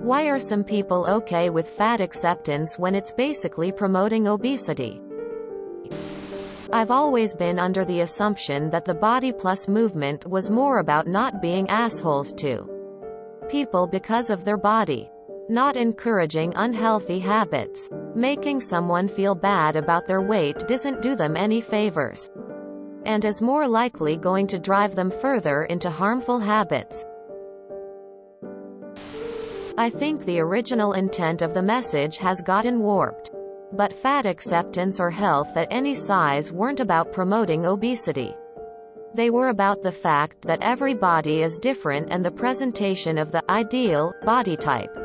Why are some people okay with fat acceptance when it's basically promoting obesity? I've always been under the assumption that the Body Plus movement was more about not being assholes to people because of their body. Not encouraging unhealthy habits. Making someone feel bad about their weight doesn't do them any favors, and is more likely going to drive them further into harmful habits. I think the original intent of the message has gotten warped. But fat acceptance or health at any size weren't about promoting obesity. They were about the fact that every body is different and the presentation of the ideal body type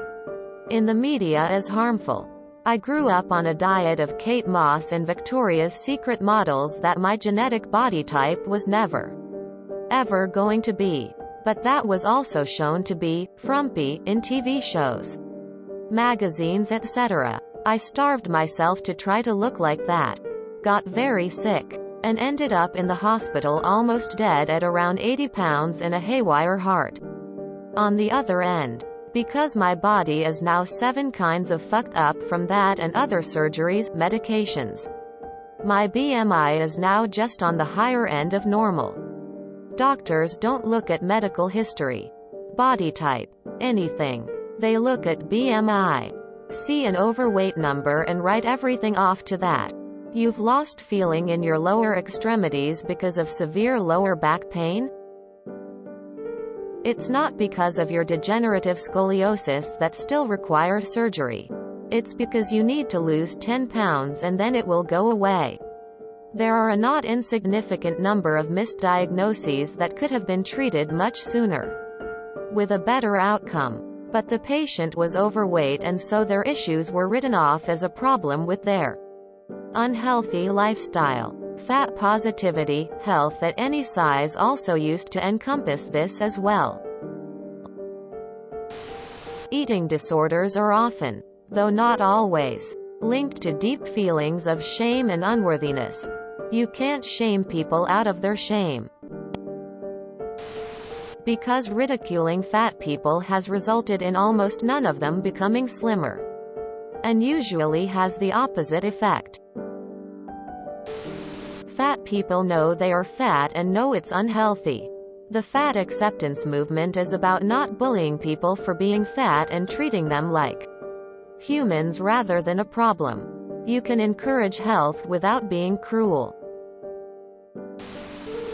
in the media is harmful. I grew up on a diet of Kate Moss and Victoria's Secret models that my genetic body type was never, ever going to be. But that was also shown to be frumpy in TV shows, magazines, etc. I starved myself to try to look like that. Got very sick. And ended up in the hospital almost dead at around 80 pounds and a haywire heart. On the other end. Because my body is now 7 kinds of fucked up from that and other surgeries, medications. My BMI is now just on the higher end of normal. Doctors don't look at medical history, body type, anything. They look at BMI. See an overweight number and write everything off to that. You've lost feeling in your lower extremities because of severe lower back pain? It's not because of your degenerative scoliosis that still requires surgery. It's because you need to lose 10 pounds and then it will go away. There are a not insignificant number of misdiagnoses that could have been treated much sooner, with a better outcome. But the patient was overweight and so their issues were written off as a problem with their unhealthy lifestyle. Fat positivity, health at any size also used to encompass this as well. Eating disorders are often, though not always, linked to deep feelings of shame and unworthiness. You can't shame people out of their shame. Because ridiculing fat people has resulted in almost none of them becoming slimmer, and usually has the opposite effect. Fat people know they are fat and know it's unhealthy. The fat acceptance movement is about not bullying people for being fat and treating them like humans rather than a problem. You can encourage health without being cruel.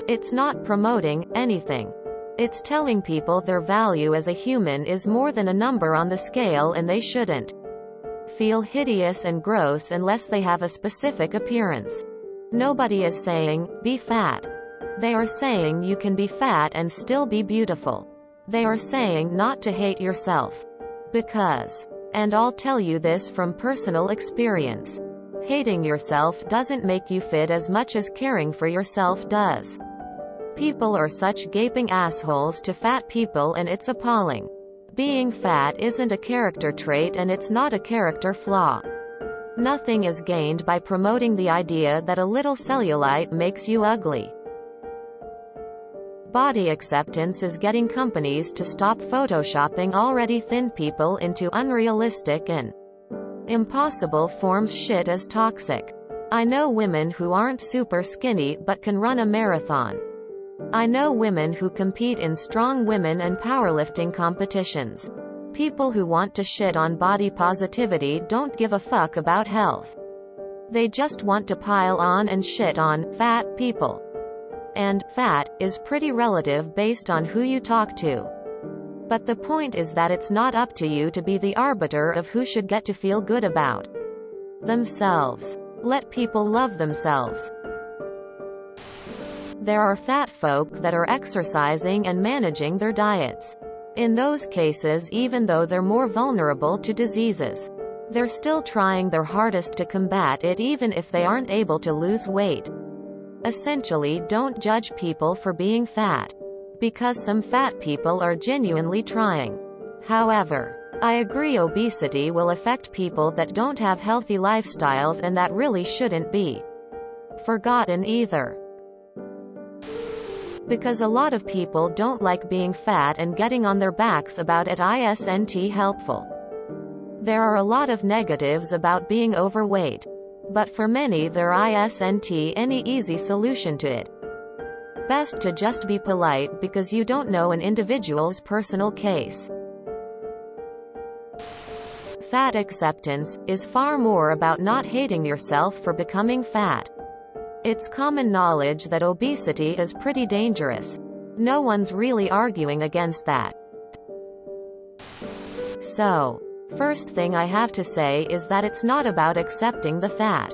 It's not promoting anything. It's telling people their value as a human is more than a number on the scale and they shouldn't feel hideous and gross unless they have a specific appearance. Nobody is saying, be fat. They are saying you can be fat and still be beautiful. They are saying not to hate yourself. Because, and I'll tell you this from personal experience, hating yourself doesn't make you fit as much as caring for yourself does. People are such gaping assholes to fat people and it's appalling. Being fat isn't a character trait and it's not a character flaw. Nothing is gained by promoting the idea that a little cellulite makes you ugly. Body acceptance is getting companies to stop photoshopping already thin people into unrealistic and impossible forms. Shit is toxic. I know women who aren't super skinny but can run a marathon. I know women who compete in strong women and powerlifting competitions. People who want to shit on body positivity don't give a fuck about health. They just want to pile on and shit on fat people. And fat is pretty relative based on who you talk to. But the point is that it's not up to you to be the arbiter of who should get to feel good about themselves. Let people love themselves. There are fat folk that are exercising and managing their diets. In those cases, even though they're more vulnerable to diseases, they're still trying their hardest to combat it even if they aren't able to lose weight. Essentially, don't judge people for being fat, because some fat people are genuinely trying. However, I agree obesity will affect people that don't have healthy lifestyles and that really shouldn't be forgotten either. Because a lot of people don't like being fat and getting on their backs about it isn't helpful. There are a lot of negatives about being overweight. But for many there isn't any easy solution to it. Best to just be polite because you don't know an individual's personal case. Fat acceptance is far more about not hating yourself for becoming fat. It's common knowledge that obesity is pretty dangerous. No one's really arguing against that. So, first thing I have to say is that it's not about accepting the fat.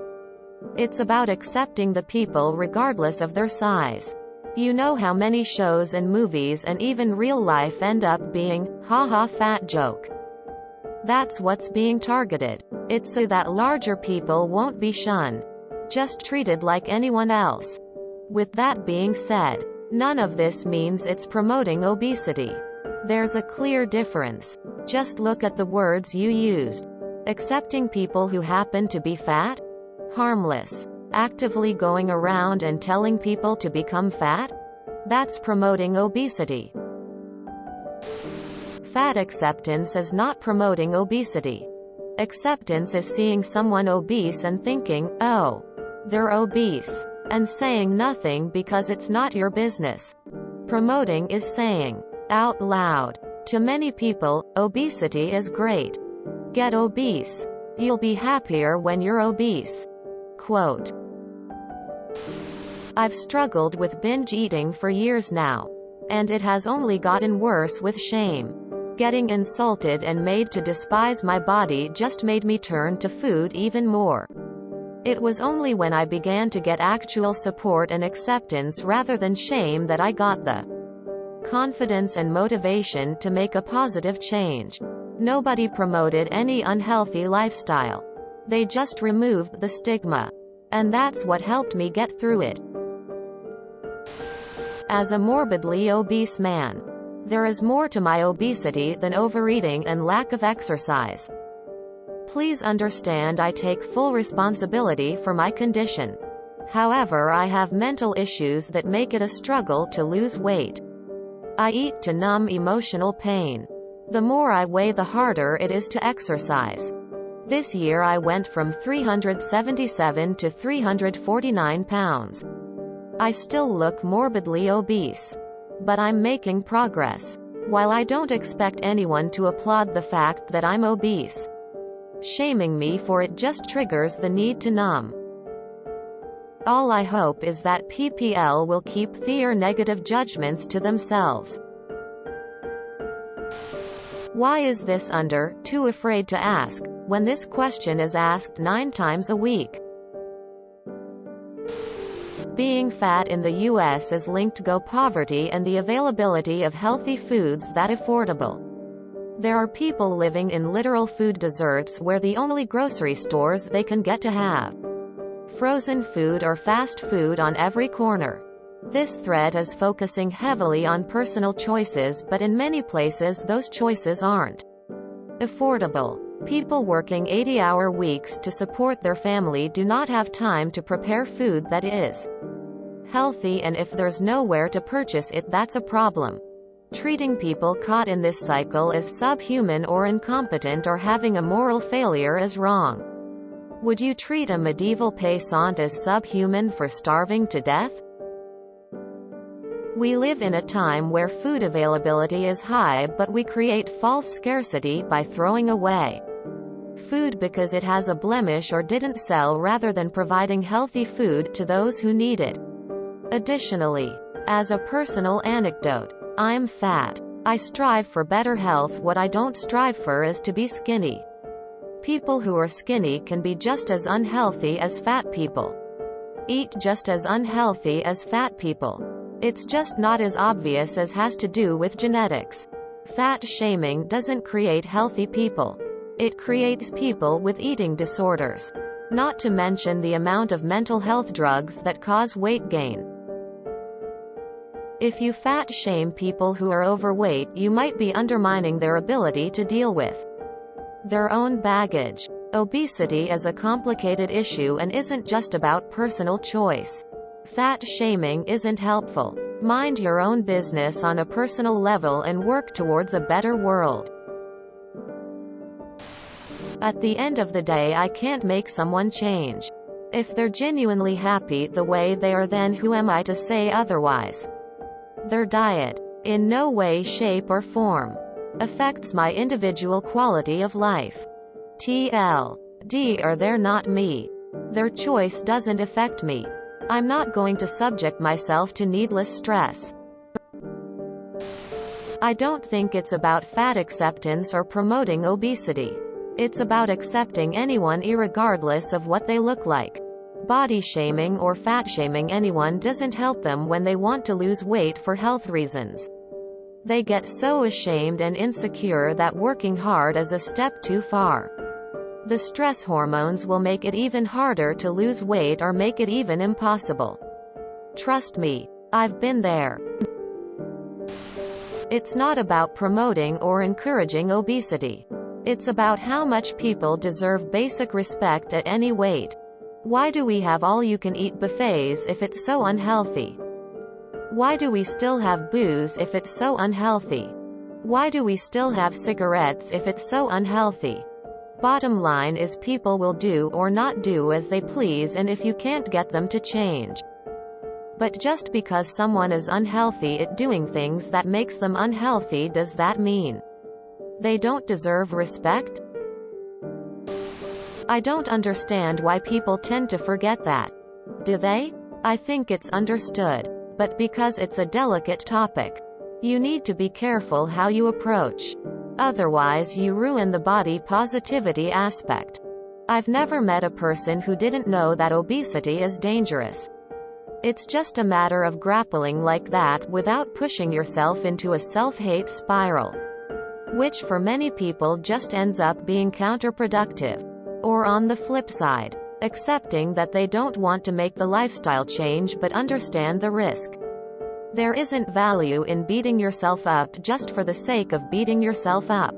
It's about accepting the people regardless of their size. You know how many shows and movies and even real life end up being, haha fat joke. That's what's being targeted. It's so that larger people won't be shunned. Just treated like anyone else. With that being said, none of this means it's promoting obesity. There's a clear difference. Just look at the words you used. Accepting people who happen to be fat? Harmless. Actively going around and telling people to become fat? That's promoting obesity. Fat acceptance is not promoting obesity. Acceptance is seeing someone obese and thinking, oh, they're obese, and saying nothing because it's not your business. Promoting is saying, out loud, to many people, obesity is great. Get obese. You'll be happier when you're obese. Quote. I've struggled with binge eating for years now. And it has only gotten worse with shame. Getting insulted and made to despise my body just made me turn to food even more. It was only when I began to get actual support and acceptance rather than shame that I got the confidence and motivation to make a positive change. Nobody promoted any unhealthy lifestyle. They just removed the stigma. And that's what helped me get through it. As a morbidly obese man, there is more to my obesity than overeating and lack of exercise. Please understand I take full responsibility for my condition. However, I have mental issues that make it a struggle to lose weight. I eat to numb emotional pain. The more I weigh, the harder it is to exercise. This year I went from 377 to 349 pounds. I still look morbidly obese. But I'm making progress. While I don't expect anyone to applaud the fact that I'm obese, shaming me for it just triggers the need to numb. All I hope is that PPL will keep their negative judgments to themselves. Why is this under Too Afraid to Ask, when this question is asked 9 times a week? Being fat in the US is linked to poverty and the availability of healthy foods that affordable. There are people living in literal food deserts where the only grocery stores they can get to have frozen food or fast food on every corner. This thread is focusing heavily on personal choices, but in many places those choices aren't affordable. People working 80-hour weeks to support their family do not have time to prepare food that is healthy, and if there's nowhere to purchase it, that's a problem. Treating people caught in this cycle as subhuman or incompetent or having a moral failure is wrong. Would you treat a medieval peasant as subhuman for starving to death? We live in a time where food availability is high, but we create false scarcity by throwing away food because it has a blemish or didn't sell rather than providing healthy food to those who need it. Additionally, as a personal anecdote, I'm fat. I strive for better health. What I don't strive for is to be skinny. People who are skinny can be just as unhealthy as fat people. Eat just as unhealthy as fat people. It's just not as obvious as has to do with genetics. Fat shaming doesn't create healthy people. It creates people with eating disorders. Not to mention the amount of mental health drugs that cause weight gain. If you fat shame people who are overweight, you might be undermining their ability to deal with their own baggage. Obesity is a complicated issue and isn't just about personal choice. Fat shaming isn't helpful. Mind your own business on a personal level and work towards a better world. At the end of the day, I can't make someone change. If they're genuinely happy the way they are, then who am I to say otherwise? Their diet, in no way, shape or form, affects my individual quality of life. TLD, or they're not me. Their choice doesn't affect me. I'm not going to subject myself to needless stress. I don't think it's about fat acceptance or promoting obesity. It's about accepting anyone irregardless of what they look like. Body shaming or fat shaming anyone doesn't help them when they want to lose weight for health reasons. They get so ashamed and insecure that working hard is a step too far. The stress hormones will make it even harder to lose weight or make it even impossible. Trust me, I've been there. It's not about promoting or encouraging obesity. It's about how much people deserve basic respect at any weight. Why do we have all-you-can-eat buffets if it's so unhealthy? Why do we still have booze if it's so unhealthy? Why do we still have cigarettes if it's so unhealthy? Bottom line is, people will do or not do as they please, and if you can't get them to change. But just because someone is unhealthy at doing things that makes them unhealthy, does that mean they don't deserve respect? I don't understand why people tend to forget that. Do they? I think it's understood. But because it's a delicate topic, you need to be careful how you approach. Otherwise, you ruin the body positivity aspect. I've never met a person who didn't know that obesity is dangerous. It's just a matter of grappling like that without pushing yourself into a self-hate spiral, which for many people just ends up being counterproductive. Or on the flip side, accepting that they don't want to make the lifestyle change but understand the risk. There isn't value in beating yourself up just for the sake of beating yourself up.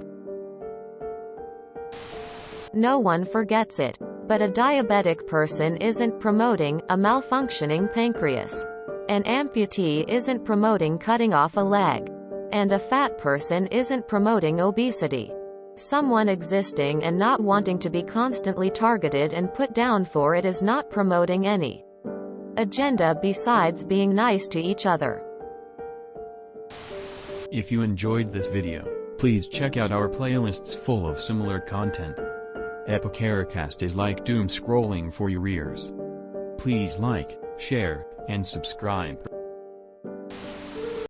No one forgets it, but a diabetic person isn't promoting a malfunctioning pancreas. An amputee isn't promoting cutting off a leg. And a fat person isn't promoting obesity. Someone existing and not wanting to be constantly targeted and put down for it is not promoting any agenda besides being nice to each other. If you enjoyed this video, please check out our playlists full of similar content. TooAfraidToAsk is like doom scrolling for your ears. Please like, share, and subscribe.